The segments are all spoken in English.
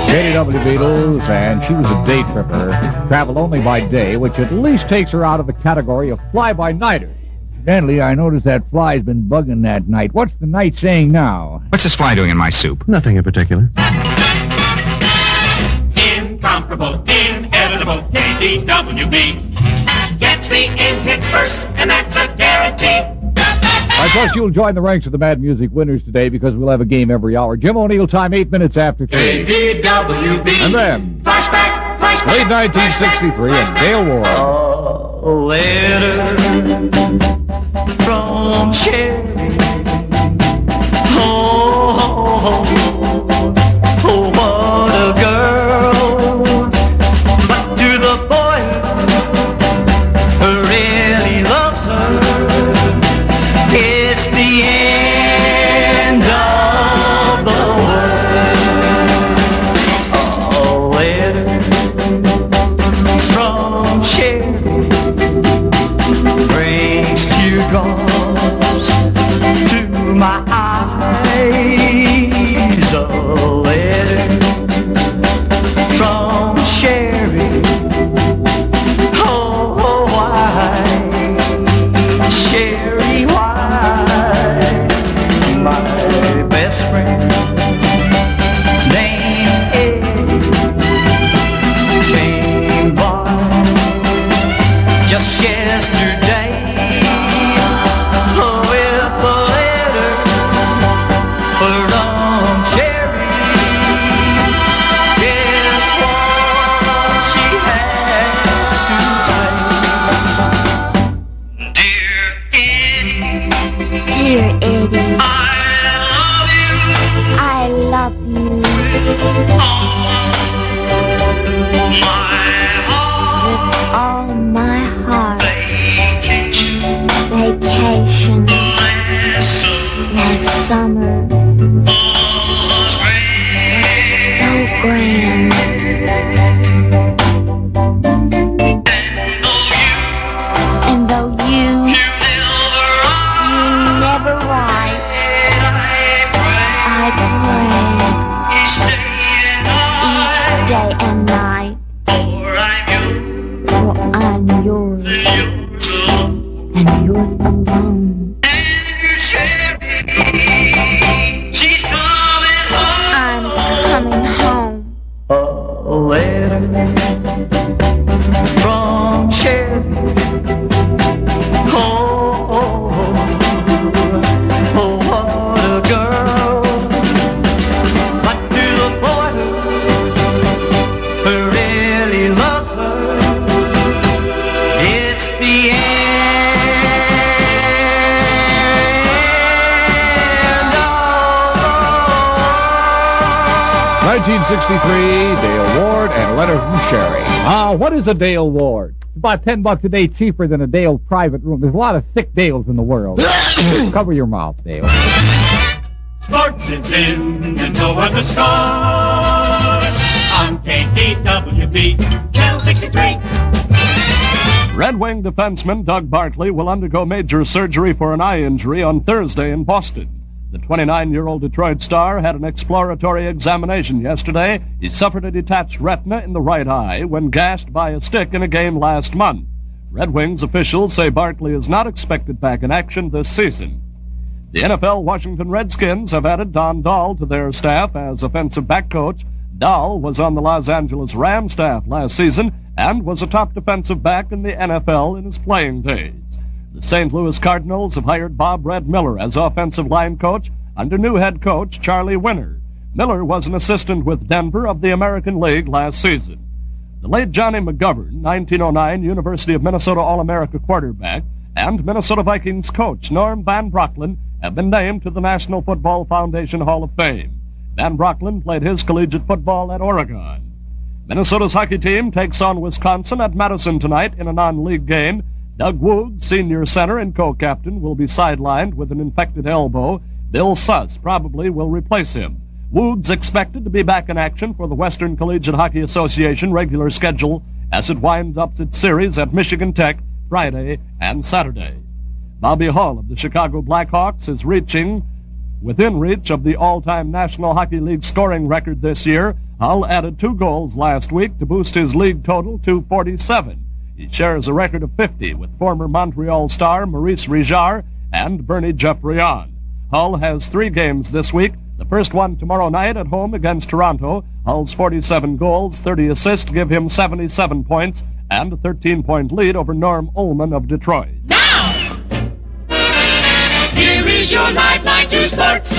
KDWB Beatles, and she was a day tripper. Traveled only by day, which at least takes her out of the category of fly-by-nighters. Incidentally, I noticed that fly's been bugging that night. What's the night saying now? What's this fly doing in my soup? Nothing in particular. Incomparable, inevitable, KDWB gets the in hits first, and that's a guarantee. I trust you'll join the ranks of the Mad Music winners today because we'll have a game every hour. Jim O'Neill time, 8 minutes after 3. KDWB. And then, Flashback. late 1963 and Dale Ward. A letter from Sherry. Oh, what a girl. But to the boy who really loves her, it's the end of the world. A letter from Sherry brings teardrops to my eyes. A letter from Sherry. Oh, why, Sherry, why? My best friend named Eddie came by just yesterday. Oh, with a letter from Sherry. Guess what she had to say? Dear Eddie, Dear Eddie, I love you. I love you My heart, with all my heart. vacation, Vacation last last summer, was great. so grand. And though you never write, I pray each day and night, for I'm yours and yours alone. I'm coming home. A letter from Cherry. Oh, what a girl. But to the boy who really loves her, it's the end of 1963, Dale Ward and a letter from Sherry. What is a Dale Ward? It's about $10 a day cheaper than a Dale private room. There's a lot of thick Dales in the world. Cover your mouth, Dale. Sports is in, and so are the scores. On KDWB, Channel 63. Red Wing defenseman Doug Barkley will undergo major surgery for an eye injury on Thursday in Boston. The 29-year-old Detroit star had an exploratory examination yesterday. He suffered a detached retina in the right eye when gashed by a stick in a game last month. Red Wings officials say Barkley is not expected back in action this season. The NFL Washington Redskins have added Don Dahl to their staff as offensive back coach. Dahl was on the Los Angeles Rams staff last season and was a top defensive back in the NFL in his playing days. The St. Louis Cardinals have hired Bob Red Miller as offensive line coach under new head coach Charlie Winner. Miller was an assistant with Denver of the American League last season. The late Johnny McGovern, 1909 University of Minnesota All-America quarterback, and Minnesota Vikings coach Norm Van Brocklin have been named to the National Football Foundation Hall of Fame. Van Brocklin played his collegiate football at Oregon. Minnesota's hockey team takes on Wisconsin at Madison tonight in a non-league game. Doug Woog, senior center and co-captain, will be sidelined with an infected elbow. Bill Suss probably will replace him. Woods expected to be back in action for the Western Collegiate Hockey Association regular schedule as it winds up its series at Michigan Tech Friday and Saturday. Bobby Hull of the Chicago Blackhawks is within reach of the all-time National Hockey League scoring record this year. Hull added 2 goals last week to boost his league total to 47. He shares a record of 50 with former Montreal star Maurice Richard and Bernie Geoffrion. Hull has 3 games this week. The first one tomorrow night at home against Toronto. Hull's 47 goals, 30 assists give him 77 points and a 13-point lead over Norm Ullman of Detroit. Now, here is your lifeline to sports.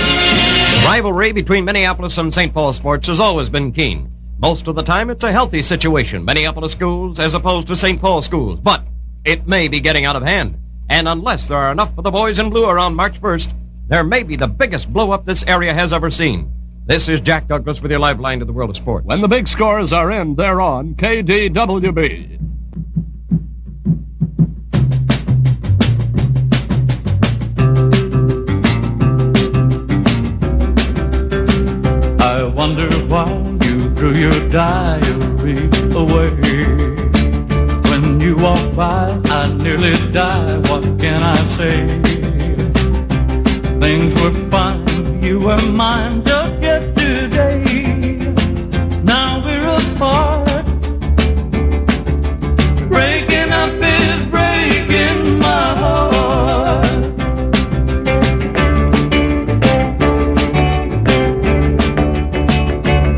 Rivalry between Minneapolis and St. Paul sports has always been keen. Most of the time, it's a healthy situation, Minneapolis schools as opposed to St. Paul schools. But it may be getting out of hand. And unless there are enough for the boys in blue around March 1st, there may be the biggest blow-up this area has ever seen. This is Jack Douglas with your lifeline to the world of sports. When the big scores are in, they're on KDWB. I wonder why you threw your diary away. When you walk by, I nearly die. What can I say? Things were fine, you were mine just yesterday. Now we're apart. Breaking up is breaking my heart.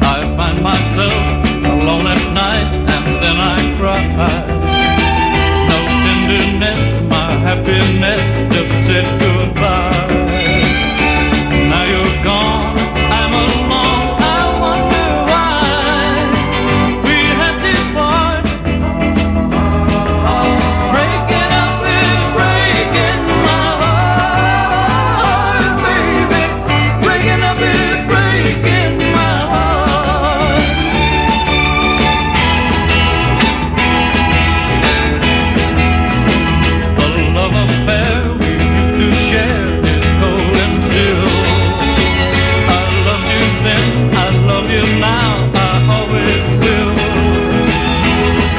I find myself alone at night and then I cry. No tenderness, my happiness just said goodbye. Now you're gone, I'm alone, I wonder why we had to part. Breaking up is breaking my heart, baby. Breaking up is breaking my heart. The love affair we used to share is cold and still. I loved you then, I love you now, I always will.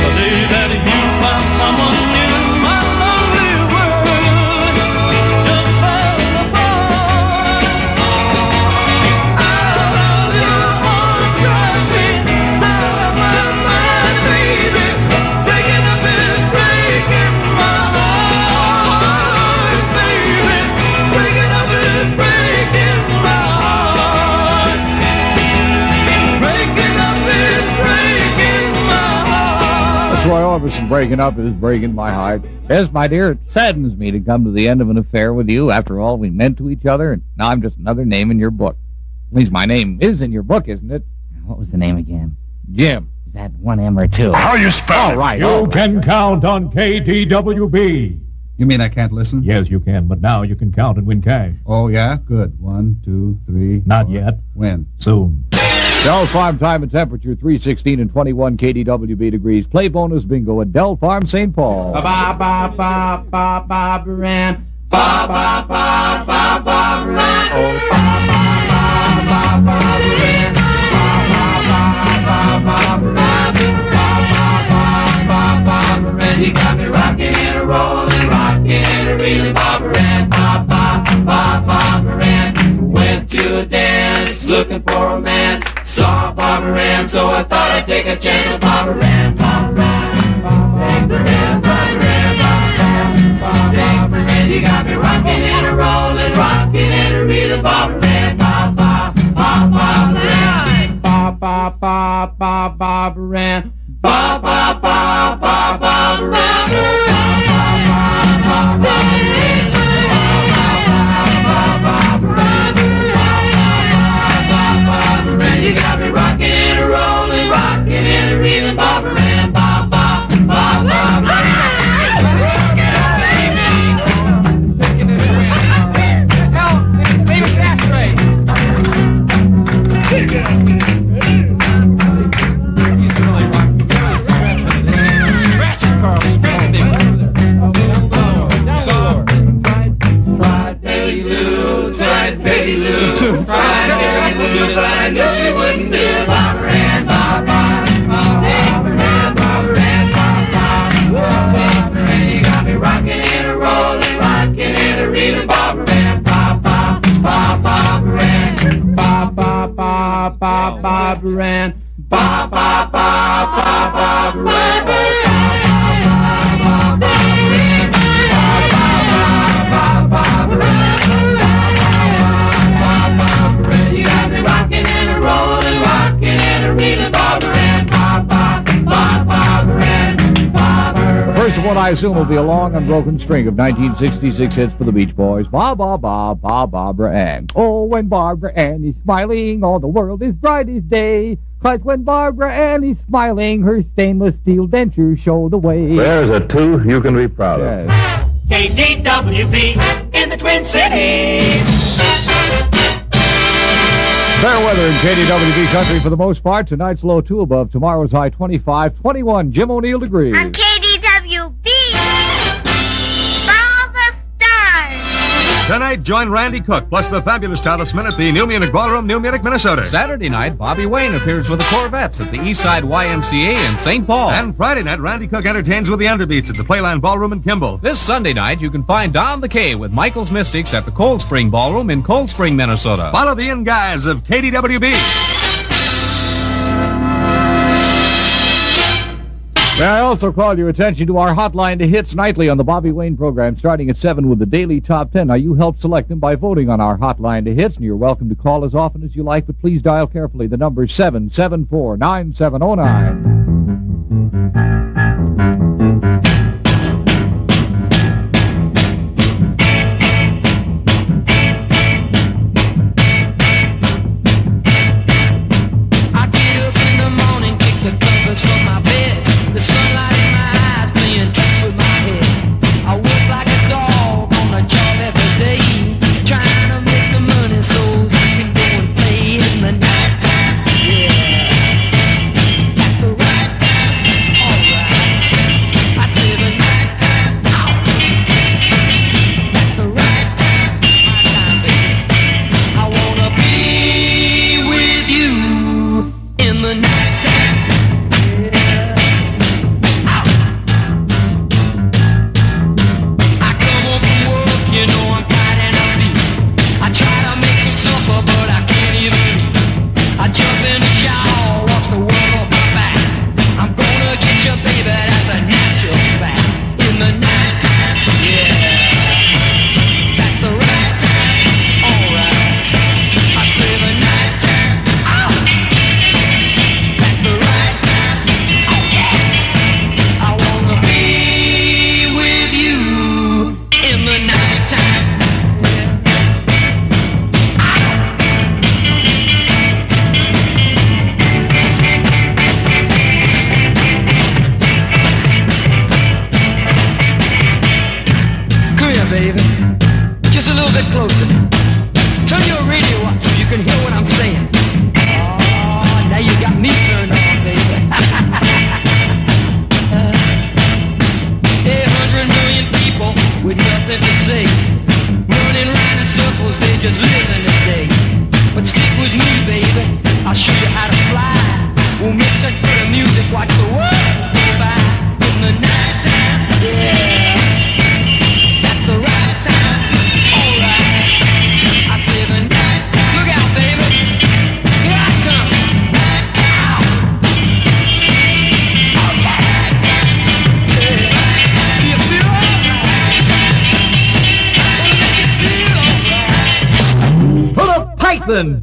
The day that you found someone new, my lonely world just fell apart. Out of your arms, drive me out of my mind, baby. Breaking up is breaking my heart, baby. Breaking up is breaking my heart. Breaking up is breaking my heart. That's Roy Orbison. Breaking up is breaking my heart. Yes, my dear, it saddens me to come to the end of an affair with you. After all we meant to each other, and now I'm just another name in your book. At least my name is in your book, isn't it? What was the name again? Jim. Is that 1 M or 2? How you spell All right. You can count on KDWB. You mean I can't listen? Yes, you can, but now you can count and win cash. Oh, yeah? Good. 1, 2, 3. Not 4. yet. When? Soon. Dell Farm time and temperature 316 and 21 KDWB degrees. Play bonus bingo at Dell Farm, St. Paul. Ba ba ba ba ba ba ran. Ba ba ba ba ba ran. Oh ba ba ba ba ba ran. Ba ba ba ba ba ran. Ba ba ba ba ba ran. You got me rocking and a rolling, rocking and a reeling, Bob ran. Ba ba ba ba ran. Went to a dance, looking for a man. Saw Barbara Ann, so I thought I'd take a chance with Barbara Ann. Barbara Ann, Barbara Ann, Barbara Ann, Barbara Ann. You got me rocking and a rolling, rocking and a reeling, Barbara Ann. Ba ba ba Barbara Ann. Ba ba ba ba Barbara Ann. Ba ba ba ba Barbara Ann. You got me rocking and a rolling, rocking and a reeling, Barbara Ann. Ba ba ba Barbara Ann. Scratch it, Carl. Scratch it. Barbara Ann. Ba ba ba ba Barbara Ann. You got me rocking and a rolling, rocking and a reeling, Barbara Ann. Ba ba ba Barbara Ann. Barbara. First of what I assume will be a long unbroken string of 1966 hits for the Beach Boys. Ba ba ba ba Barbara Ann. Oh, when Barbara Ann is smiling, all the world is bright as day. 'Cause when Barbara Ann is smiling, her stainless steel dentures show the way. There's a tooth you can be proud of. Yes. KDWB in the Twin Cities. Fair weather in KDWB country for the most part. Tonight's low 2 above. Tomorrow's high 25, 21 Jim O'Neill degrees. On KDWB, all the stars. Tonight, join Randy Cook plus the fabulous talisman at the New Munich Ballroom, New Munich, Minnesota. Saturday night, Bobby Wayne appears with the Corvettes at the Eastside YMCA in St. Paul. And Friday night, Randy Cook entertains with the Underbeats at the Playland Ballroom in Kimball. This Sunday night, you can find Don the K with Michael's Mystics at the Cold Spring Ballroom in Cold Spring, Minnesota. Follow the in guys of KDWB. May I also call your attention to our Hotline to Hits nightly on the Bobby Wayne program, starting at 7 with the daily top 10. Now, you help select them by voting on our Hotline to Hits, and you're welcome to call as often as you like, but please dial carefully. The number is 774-9709.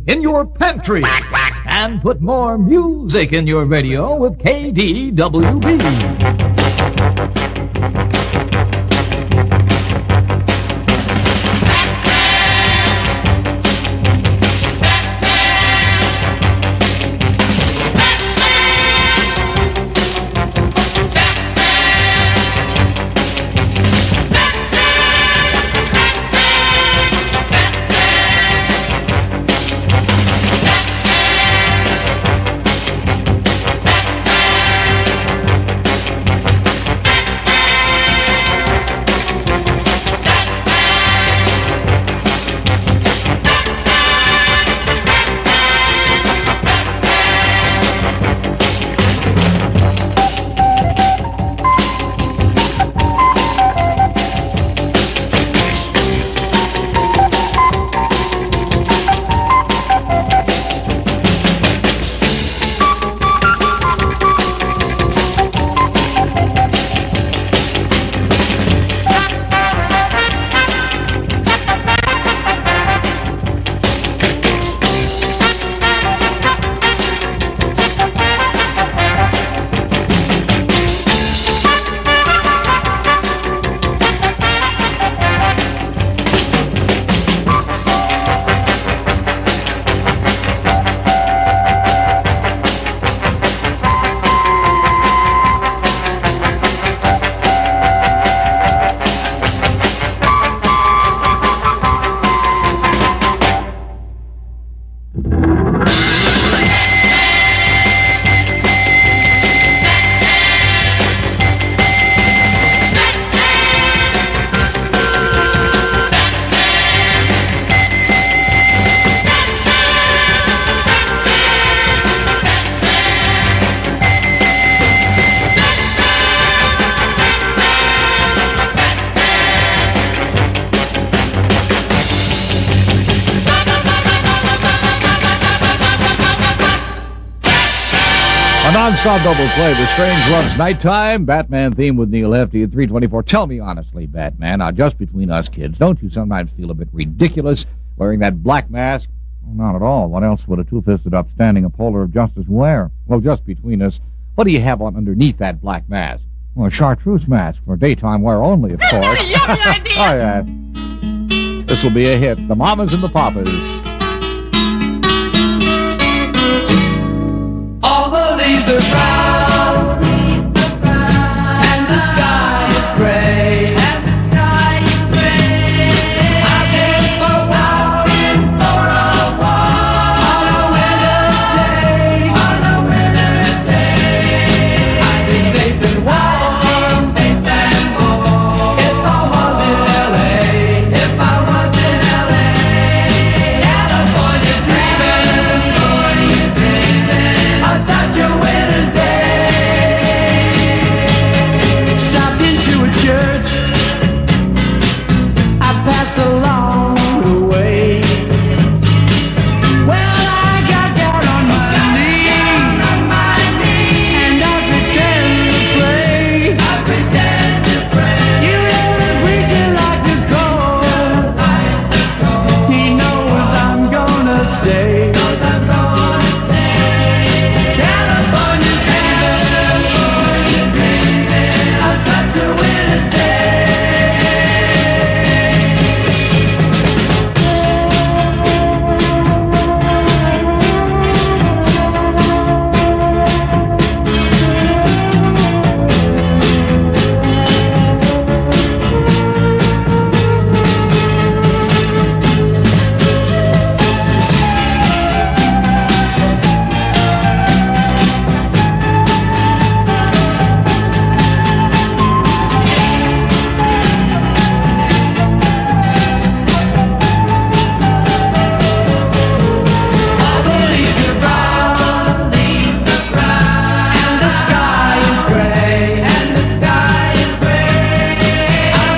In your pantry and put more music in your radio with KDWB. A non-stop double play, The Strange Love's Nighttime, Batman theme with Neil Hefti at 3:24. Tell me honestly, Batman, now just between us kids, don't you sometimes feel a bit ridiculous wearing that black mask? Well, not at all. What else would a two-fisted, upstanding upholder of justice wear? Well, just between us, what do you have on underneath that black mask? Well, a chartreuse mask for daytime wear only, of course. Yummy idea! Oh, yeah. This will be a hit. The Mamas and the Papas. All the leaves are brown, and the sky is gray. I've been for walking for a walk on a winter's day. I'd be safe and warm, if I was in L.A. If I was in L.A. California dreaming on such a winter's day. Stopped into a church, I passed along the way. Well, I got down on my knees, and I pretend to pray. You know the preacher like the cold, he knows I'm gonna stay. California dreaming on such a winter's day. All the leaves are brown, and the sky is gray. I've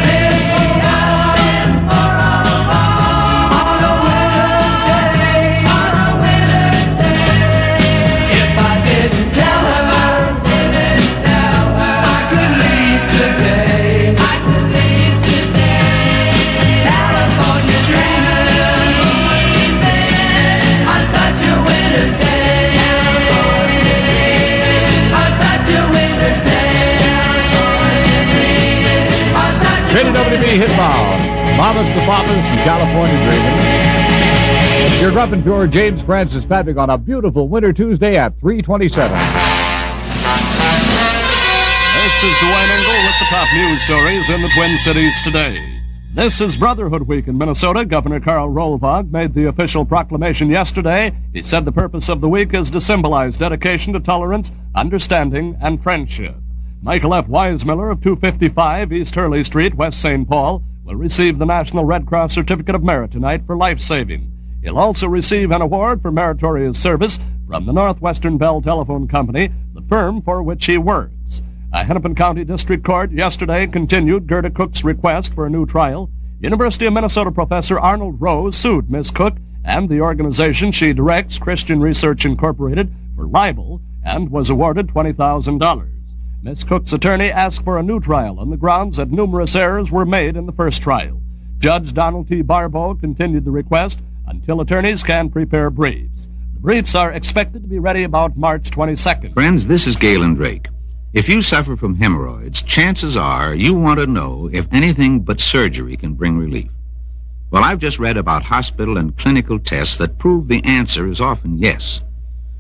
been for a walk on a winter's day. If I didn't tell her, I could leave today. California dreaming on such a winter's day. On such a winter's day. On such a KDWB Hitbound. Mamas the Papas from California Dreaming. You're up and pure James Francis Patrick on a beautiful winter Tuesday at 3:27. This is Dwayne Engle with the top news stories in the Twin Cities today. This is Brotherhood Week in Minnesota. Governor Karl Rolvog made the official proclamation yesterday. He said the purpose of the week is to symbolize dedication to tolerance, understanding, and friendship. Michael F. Weismiller of 255 East Hurley Street, West St. Paul, will receive the National Red Cross Certificate of Merit tonight for life-saving. He'll also receive an award for meritorious service from the Northwestern Bell Telephone Company, the firm for which he works. A Hennepin County District Court yesterday continued Gerda Cook's request for a new trial. University of Minnesota professor Arnold Rose sued Miss Cook and the organization she directs, Christian Research Incorporated, for libel and was awarded $20,000. Miss Cook's attorney asked for a new trial on the grounds that numerous errors were made in the first trial. Judge Donald T. Barbeau continued the request until attorneys can prepare briefs. The briefs are expected to be ready about March 22nd. Friends, this is Galen Drake. If you suffer from hemorrhoids, chances are you want to know if anything but surgery can bring relief. Well, I've just read about hospital and clinical tests that prove the answer is often yes.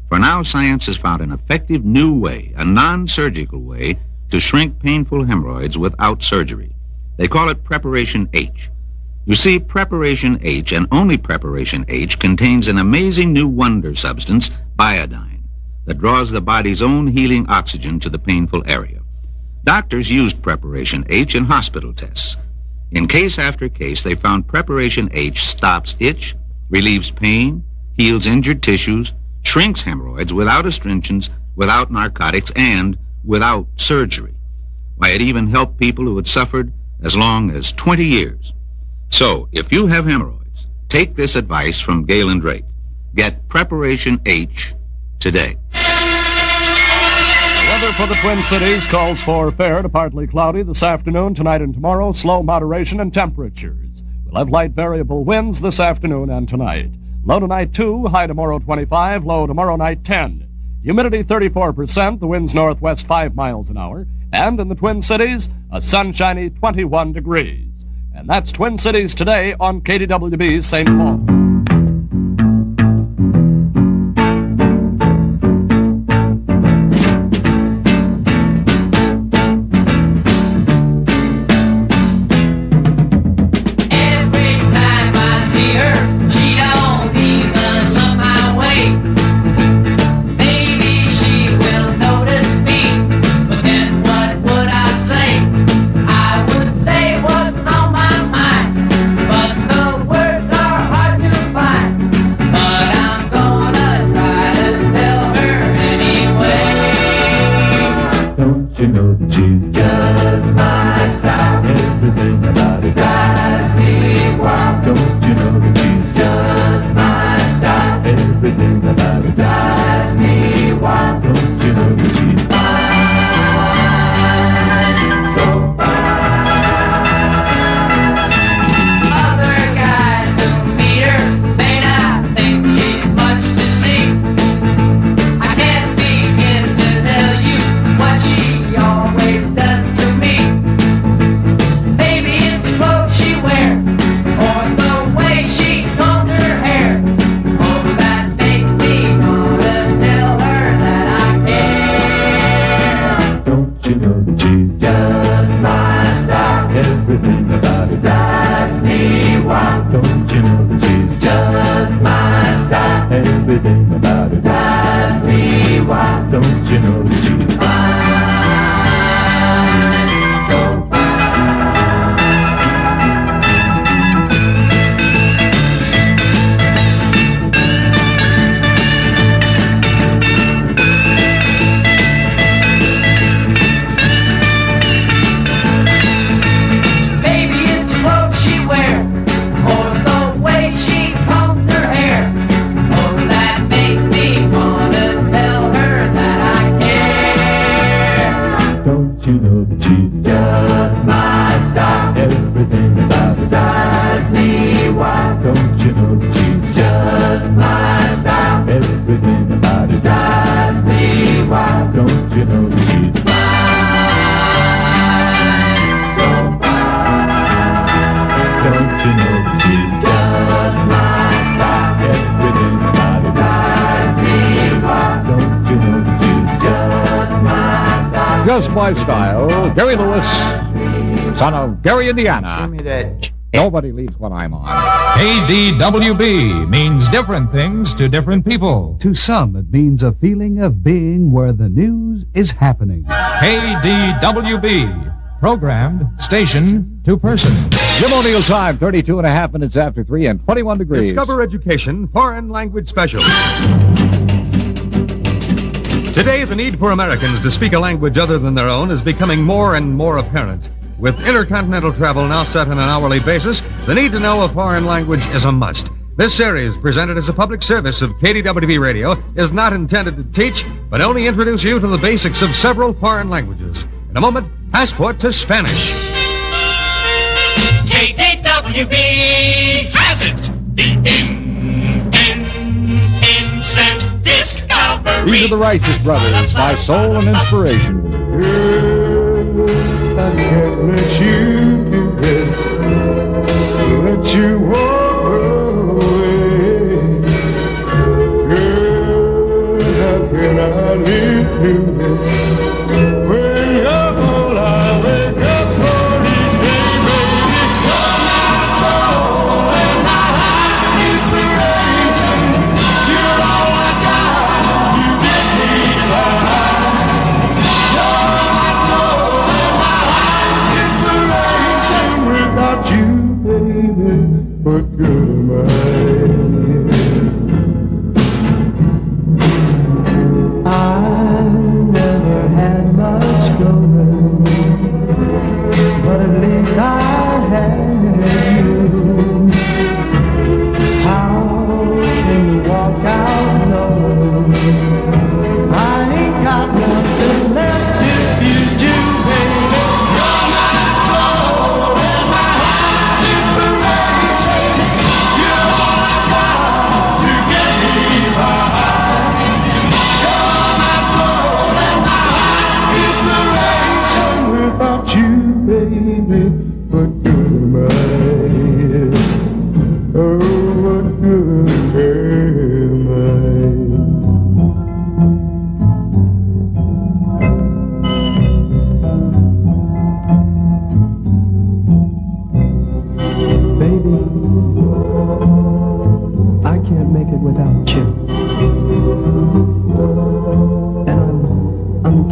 For now, science has found an effective new way, a non-surgical way, to shrink painful hemorrhoids without surgery. They call it Preparation H. You see, Preparation H, and only Preparation H, contains an amazing new wonder substance, iodine, that draws the body's own healing oxygen to the painful area. Doctors used Preparation H in hospital tests. In case after case, they found Preparation H stops itch, relieves pain, heals injured tissues, shrinks hemorrhoids without astringents, without narcotics, and without surgery. Why, it even helped people who had suffered as long as 20 years. So, if you have hemorrhoids, take this advice from Galen Drake. Get Preparation H today. weather for the Twin Cities calls for fair to partly cloudy this afternoon, tonight and tomorrow, slow moderation in temperatures. We'll have light variable winds this afternoon and tonight. Low tonight 2, high tomorrow 25, low tomorrow night 10. Humidity 34%, the winds northwest 5 miles an hour. And in the Twin Cities, a sunshiny 21 degrees. And that's Twin Cities Today on KDWB St. Paul. Everything about it drives me wild. Don't you know that she's fine, so Baby, it's a clothes she wears, or the way she combs her hair. Oh, that makes me wanna tell her that I care. don't you know that she's just my style? Everything about her drives me wild. Don't you know that she's just my style? Everything about her drives me wild. Don't you know that she's fine, so fine? Don't you know that she's just my style? Everything about her drives me wild. Don't you know that she's just my style? Just my style. Gary Lewis, son of Gary, Indiana. Give me that. Nobody leaves when I'm on. KDWB means different things to different people. To some, it means a feeling of being where the news is happening. KDWB, programmed station to person. Jim O'Neill time, 32 and a half minutes after 3 and 21 degrees. Discover Education, Foreign Language Special. Today, the need for Americans to speak a language other than their own is becoming more and more apparent. With intercontinental travel now set on an hourly basis, the need to know a foreign language is a must. This series, presented as a public service of KDWB Radio, is not intended to teach, but only introduce you to the basics of several foreign languages. In a moment, Passport to Spanish. KDWB has it. The instant discovery. These are the Righteous Brothers, my soul and inspiration. I can't let you do this. Let you walk away. Girl, how can I live through this? When you're all I wake up for each day, baby. You're my soul and my high inspiration. You're all I got to get me by. You're my soul and my high inspiration. Without you, baby, what good am I? I never had much going, but at least I had you. How can you walk out alone? I ain't got nothing left.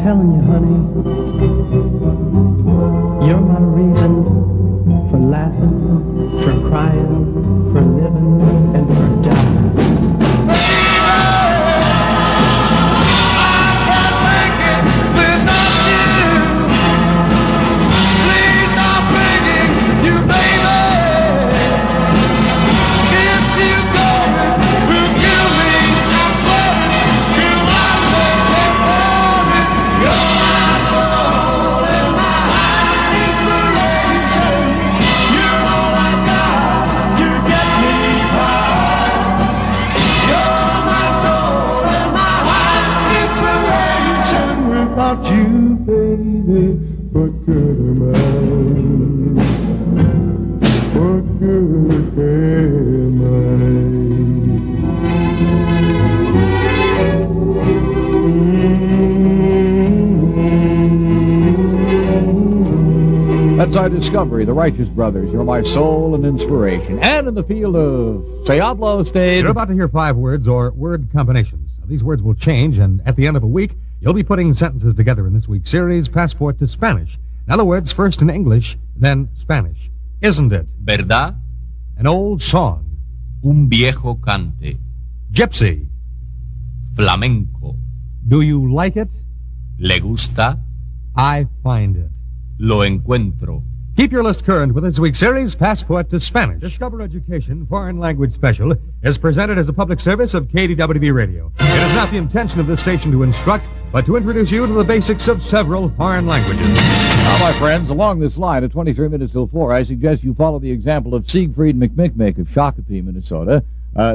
telling you, honey, you're my reason for laughing, for crying, for living, and for dying. You, baby, what good am I? What good am I? That's our discovery, the Righteous Brothers. You're my soul and inspiration. And in the field of Se Habla Usted. You're about to hear 5 words or word combinations. Now, these words will change, and at the end of a week, you'll be putting sentences together in this week's series, Passport to Spanish. In other words, first in English, then Spanish. Isn't it? ¿Verdad? An old song. Un viejo cante. Gypsy. Flamenco. Do you like it? ¿Le gusta? I find it. Lo encuentro. Keep your list current with this week's series, Passport to Spanish. Discover Education, Foreign Language Special, is presented as a public service of KDWB Radio. It is not the intention of this station to instruct, but to introduce you to the basics of several foreign languages. Now, my friends, along this line at 23 minutes till 4, I suggest you follow the example of Siegfried McMickmick of Shakopee, Minnesota.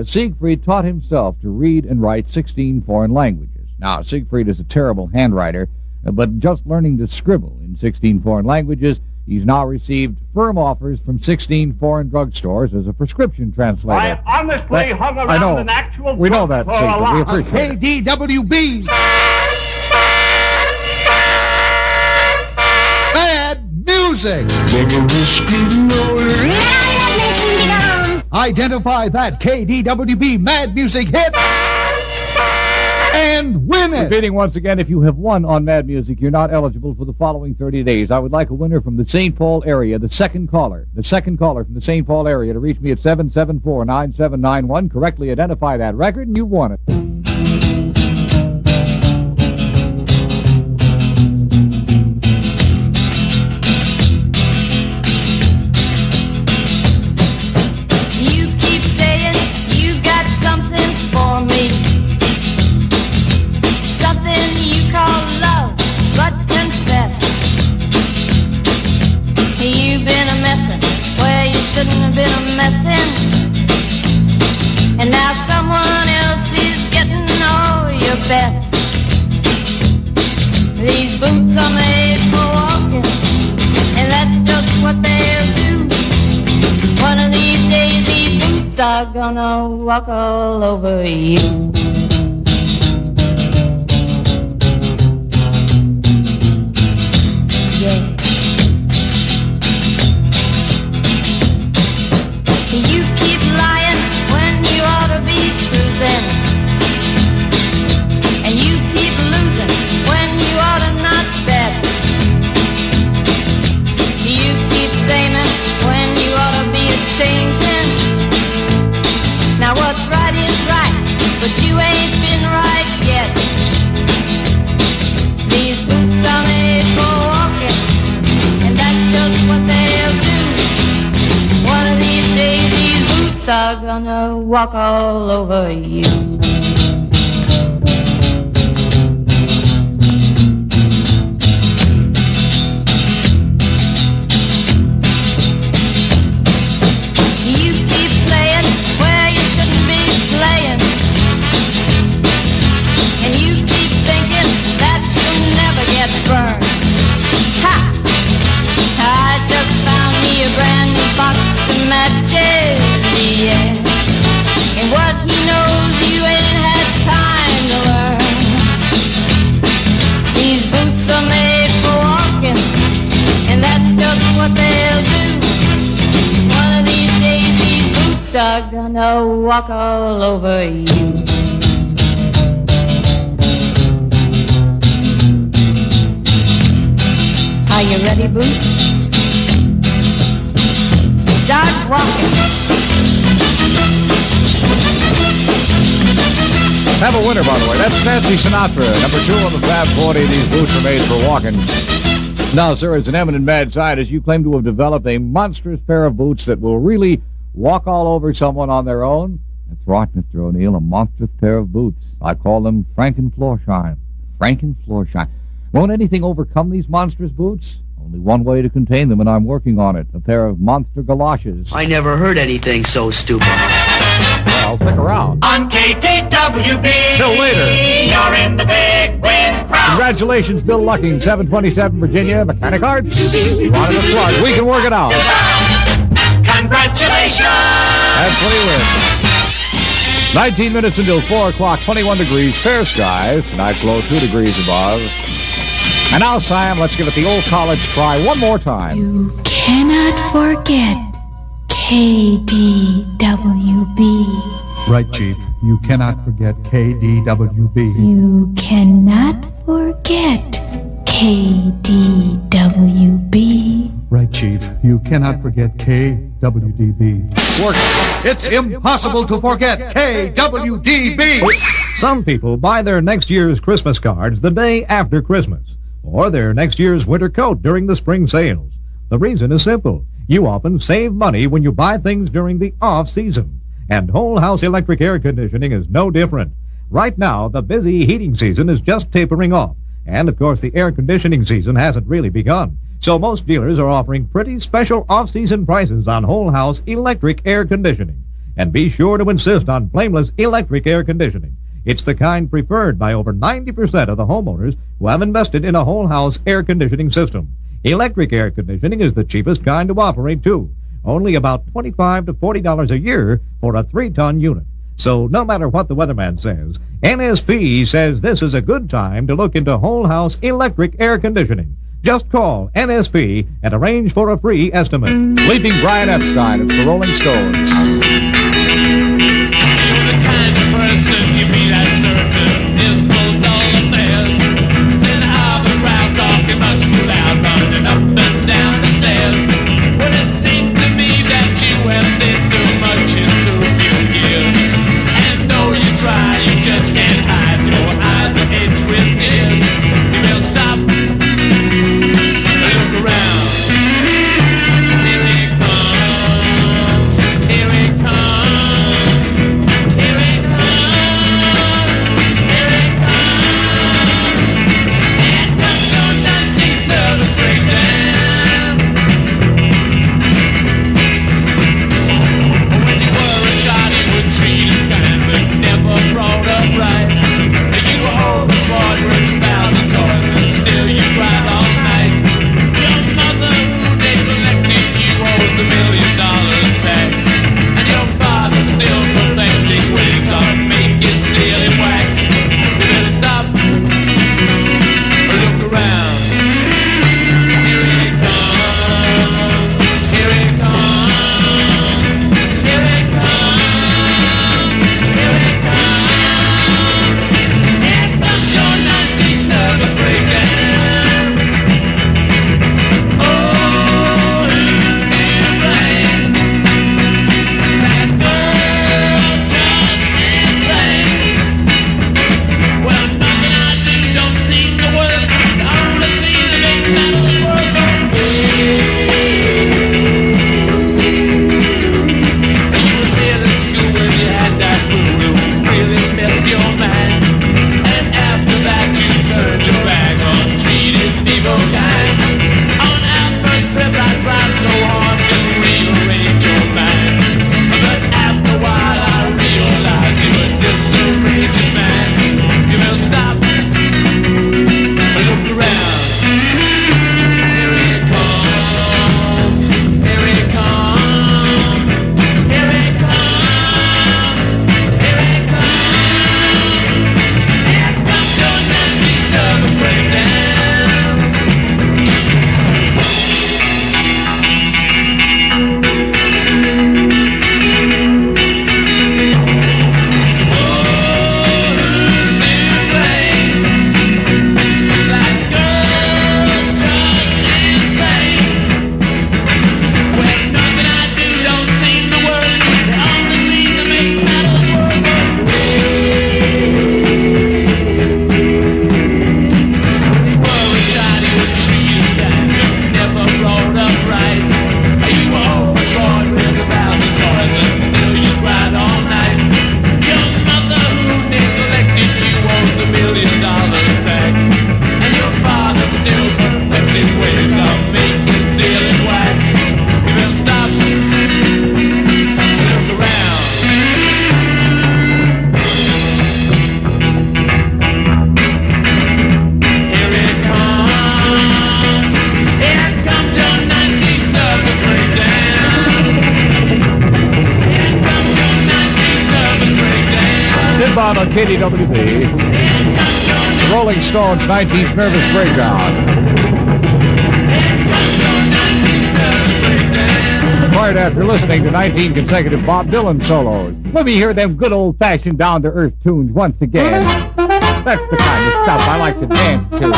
Siegfried taught himself to read and write 16 foreign languages. Now, Siegfried is a terrible handwriter, but just learning to scribble in 16 foreign languages, he's now received firm offers from 16 foreign drugstores as a prescription translator. I honestly hung I know. around an actual We know that, drugstore a Siegfried. We lot. appreciate it. KDWB. Bad music. Identify that KDWB Mad Music hit and win it. Repeating once again, if you have won on Mad Music, you're not eligible for the following 30 days. I would like a winner from the St. Paul area, the second caller from the St. Paul area to reach me at 774-9791. Correctly identify that record, and you've won it. You keep saying you got something for me. Something you call love, but confess you've been a messin' where you shouldn't have been a messin', and now someone else is getting all your best. These boots are made for walking, and that's just what they'll do. One of these days these boots are gonna walk all over you. You keep lying when you ought to be truthing, and you keep losing when you ought to not bet. You keep saying when you ought to be changing. Now what's right is right, but you ain't been right yet. These boots are made for walking, and that's just what they'll do. One of these days these boots are gonna walk all over you. You keep playing where you shouldn't be playing, and you keep thinking that you'll never get burned. Ha! I just found me a brand new box of matches, yeah. And what he knows you ain't had time to learn. These boots are made for walking, and that's just what they'll do. One of these days these boots are gonna walk all over you. Are you ready, Boots? Start walking. Have a winner, by the way. That's Nancy Sinatra. Number 2 on the Fab 40. These boots are made for walking. Now, sir, as an eminent mad scientist, you claim to have developed a monstrous pair of boots that will really walk all over someone on their own. That's right, Mr. O'Neill, a monstrous pair of boots. I call them Frankenfloorshine. Frankenfloorshine. Won't anything overcome these monstrous boots? Only one way to contain them, and I'm working on it. A pair of monster galoshes. I never heard anything so stupid. Well, stick around. On KDWB. Till later. You're in the big win crowd. Congratulations, Bill Lucking, 727 Virginia, Mechanic Arts. Ronnie the Plug. We can work it out. Congratulations. That's what he wins. 19 minutes until 4 o'clock, 21 degrees, fair skies. Tonight's low 2 degrees above. And now, Sam, let's give it the old college try one more time. You cannot forget KDWB. Right, Chief. You cannot forget KDWB. You cannot forget KDWB. Right, Chief. You cannot forget KWDB. Work. It's impossible to forget KWDB. Some people buy their next year's Christmas cards the day after Christmas, or their next year's winter coat during the spring sales. The reason is simple. You often save money when you buy things during the off-season. And whole house electric air conditioning is no different. Right now, the busy heating season is just tapering off. And, of course, the air conditioning season hasn't really begun. So most dealers are offering pretty special off-season prices on whole house electric air conditioning. And be sure to insist on flameless electric air conditioning. It's the kind preferred by over 90% of the homeowners who have invested in a whole house air conditioning system. Electric air conditioning is the cheapest kind to operate, too. Only about $25 to $40 a year for a 3-ton unit. So no matter what the weatherman says, NSP says this is a good time to look into whole house electric air conditioning. Just call NSP and arrange for a free estimate. Leaping Brian Epstein, it's the Rolling Stones. The kind of person you meet at certain discos, all affairs. Then I'll be proud talking much too loud, running up and down the stairs. Well, it seems to me that you have been too much into a few years. And though you try, you just can't hide your eyes are edged with tears. You will stop, look around. Here it comes, here it comes. KDWB. The Rolling Stones' 19th Nervous Breakdown. Right after listening to 19 consecutive Bob Dylan solos. Let me hear them good old-fashioned down-to-earth tunes once again. That's the kind of stuff I like to dance to.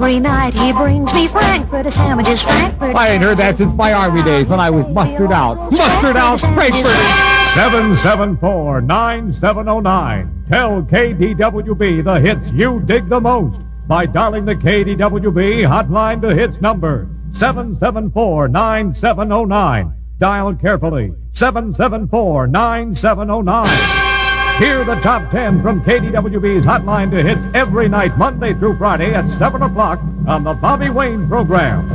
Every night he brings me Frankfurt sandwiches, Frankfurt. I ain't heard that since my Army days when I was mustered out. Mustered out, Frankfurt. 774-9709. Tell KDWB the hits you dig the most by dialing the KDWB hotline to hits number 774-9709. Dial carefully. 774-9709. Hear the top 10 from KDWB's hotline to hits every night, Monday through Friday at 7 o'clock on the Bobby Wayne program.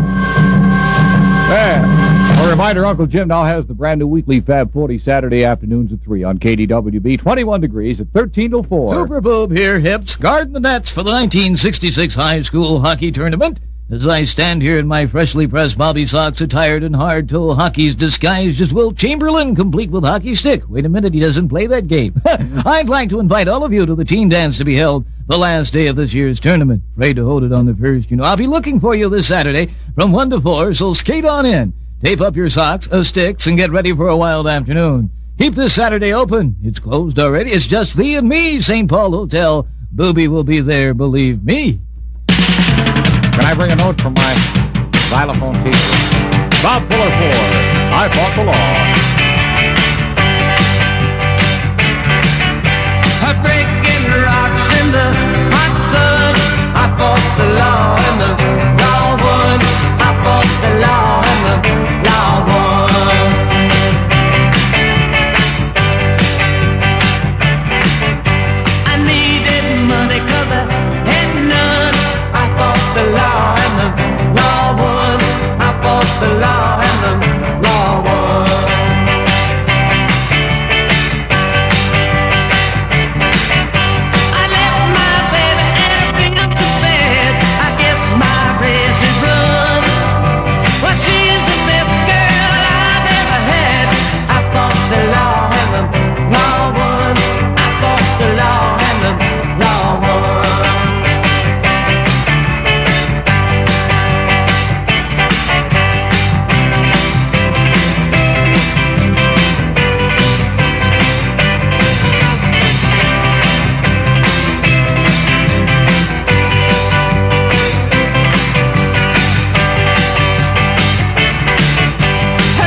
A reminder, Uncle Jim now has the brand new weekly Fab 40 Saturday afternoons at 3 on KDWB. 21 degrees at 13 till 4. Super Boob here, Hips, guarding the nets for the 1966 high school hockey tournament. As I stand here in my freshly pressed Bobby socks, attired in hard-toe hockey's disguised as Wilt Chamberlain, complete with hockey stick. Wait a minute, he doesn't play that game. I'd like to invite all of you to the team dance to be held the last day of this year's tournament. Afraid to hold it on the first, you know. I'll be looking for you this Saturday from 1 to 4, so skate on in. Tape up your socks, sticks, and get ready for a wild afternoon. Keep this Saturday open. It's closed already. It's just thee and me, St. Paul Hotel. Booby will be there, believe me. Can I bring a note from my xylophone teacher? Bob Fuller 4, I fought the law. Breaking rocks in the hot sun. I fought the law and the law won. I fought the law and the law won. I needed money 'cause I had none. I fought the law and the law won. I fought the law and the law won. I left my baby and I picked up the bed. I guess my race is run. Well, she's the best girl I've ever had. I fought the law and the law won. I fought the law and the law won.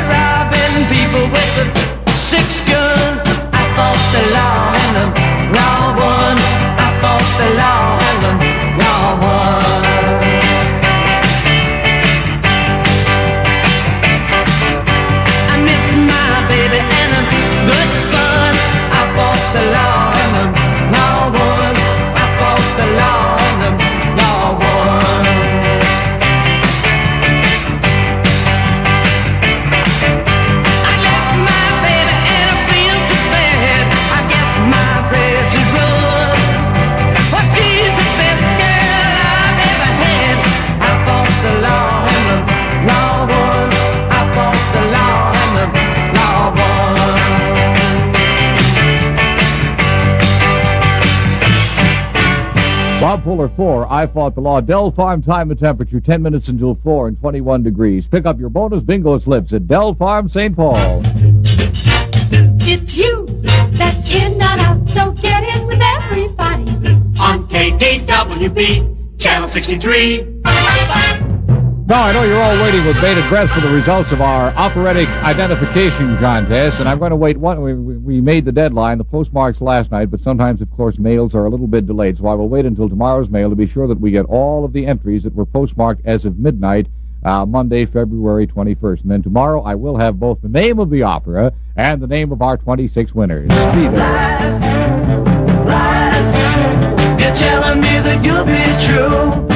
Robbing people with a 6-gun. I fought the law and the law won. I fought the law and the law won. I miss my baby and a good fun. I fought the law and the law won. I fought the law and the law won. I left my baby and I feel too bad. I guess my race is run. But she's the best girl I've ever had. I fought the law and the law won. I fought the law and the law won. Bob Fuller 4, I fought the law. Dell Farm time and temperature, 10 minutes until 4 and 21 degrees. Pick up your bonus bingo slips at Dell Farm, St. Paul. It's you that in and out, so get in with everybody. On KDWB, Channel 63. Now, I know you're all waiting with bated breath for the results of our operatic identification contest, and I'm going to wait we made the deadline, the postmarks last night, but sometimes, of course, mails are a little bit delayed, so I will wait until tomorrow's mail to be sure that we get all of the entries that were postmarked as of midnight, Monday, February 21st. And then tomorrow I will have both the name of the opera and the name of our 26 winners. Be there. Lies, you're telling me that you'll be true.